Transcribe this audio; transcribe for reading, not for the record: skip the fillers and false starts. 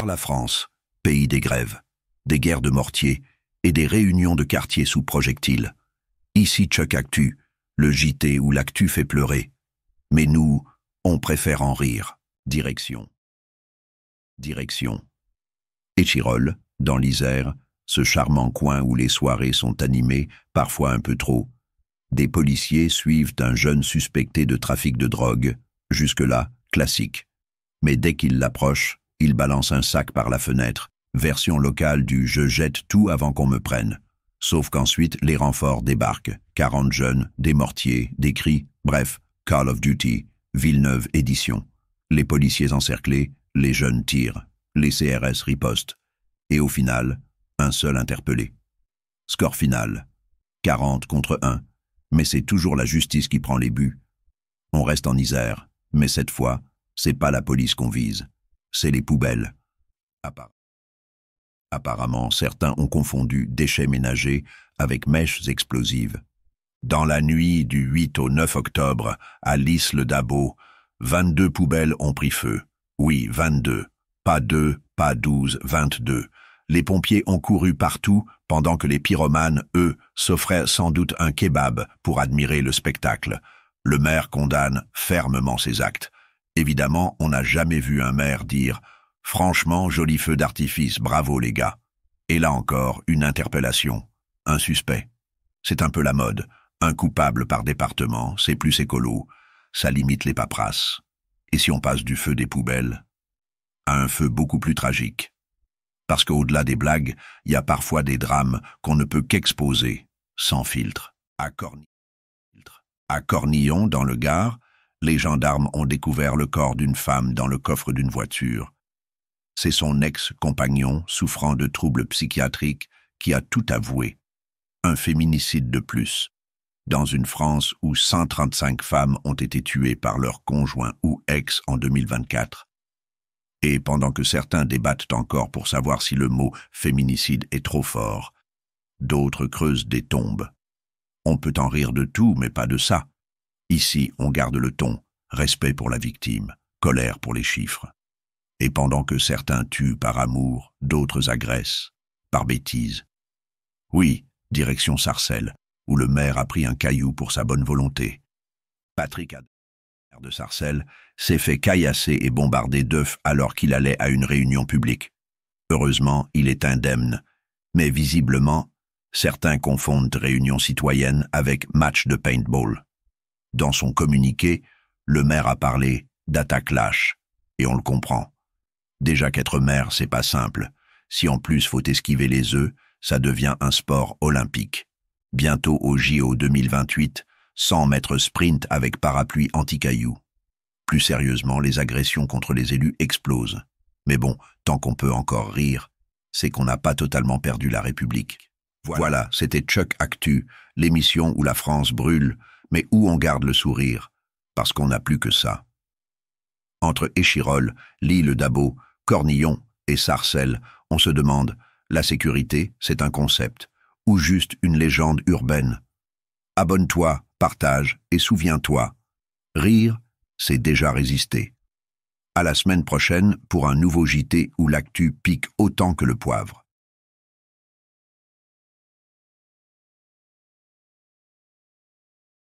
Vers la France, pays des grèves, des guerres de mortier et des réunions de quartier sous projectiles. Ici Chuck Actu, le JT où l'actu fait pleurer. Mais nous, on préfère en rire. Direction. Échirolles, dans l'Isère, ce charmant coin où les soirées sont animées, parfois un peu trop. Des policiers suivent un jeune suspecté de trafic de drogue, jusque-là, classique. Mais dès qu'il l'approche, il balance un sac par la fenêtre, version locale du « je jette tout avant qu'on me prenne ». Sauf qu'ensuite, les renforts débarquent. 40 jeunes, des mortiers, des cris, bref, Call of Duty, Villeneuve édition. Les policiers encerclés, les jeunes tirent, les CRS ripostent. Et au final, un seul interpellé. Score final, 40 contre 1. Mais c'est toujours la justice qui prend les buts. On reste en Isère, mais cette fois, c'est pas la police qu'on vise, c'est les poubelles. Apparemment, certains ont confondu déchets ménagers avec mèches explosives. Dans la nuit du 8 au 9 octobre, à Lys-le-Dabo, 22 poubelles ont pris feu. Oui, 22. Pas 2, pas 12, 22. Les pompiers ont couru partout, pendant que les pyromanes, eux, s'offraient sans doute un kebab pour admirer le spectacle. Le maire condamne fermement ces actes. Évidemment, on n'a jamais vu un maire dire « Franchement, joli feu d'artifice, bravo les gars ». Et là encore, une interpellation, un suspect. C'est un peu la mode. Un coupable par département, c'est plus écolo. Ça limite les paperasses. Et si on passe du feu des poubelles à un feu beaucoup plus tragique? Parce qu'au-delà des blagues, il y a parfois des drames qu'on ne peut qu'exposer, sans filtre. À Cornillon, dans le Gard, les gendarmes ont découvert le corps d'une femme dans le coffre d'une voiture. C'est son ex-compagnon, souffrant de troubles psychiatriques, qui a tout avoué. Un féminicide de plus. Dans une France où 135 femmes ont été tuées par leur conjoint ou ex en 2024. Et pendant que certains débattent encore pour savoir si le mot féminicide est trop fort, d'autres creusent des tombes. On peut en rire de tout, mais pas de ça. Ici, on garde le ton, respect pour la victime, colère pour les chiffres. Et pendant que certains tuent par amour, d'autres agressent, par bêtise. Oui, direction Sarcelles, où le maire a pris un caillou pour sa bonne volonté. Patrick Adair de Sarcelles s'est fait caillasser et bombarder d'œufs alors qu'il allait à une réunion publique. Heureusement, il est indemne, mais visiblement, certains confondent réunion citoyenne avec match de paintball. Dans son communiqué, le maire a parlé d'attaque lâche, et on le comprend. Déjà qu'être maire, c'est pas simple. Si en plus faut esquiver les œufs, ça devient un sport olympique. Bientôt au JO 2028, 100 mètres sprint avec parapluie anti-cailloux. Plus sérieusement, les agressions contre les élus explosent. Mais bon, tant qu'on peut encore rire, c'est qu'on n'a pas totalement perdu la République. Voilà, c'était Chuck Actu, l'émission où la France brûle, mais où on garde le sourire, parce qu'on n'a plus que ça. Entre Échirolles, Lys-le-Dabo, Cornillon et Sarcelles, on se demande, la sécurité, c'est un concept, ou juste une légende urbaine? Abonne-toi, partage et souviens-toi. Rire, c'est déjà résister. À la semaine prochaine pour un nouveau JT où l'actu pique autant que le poivre.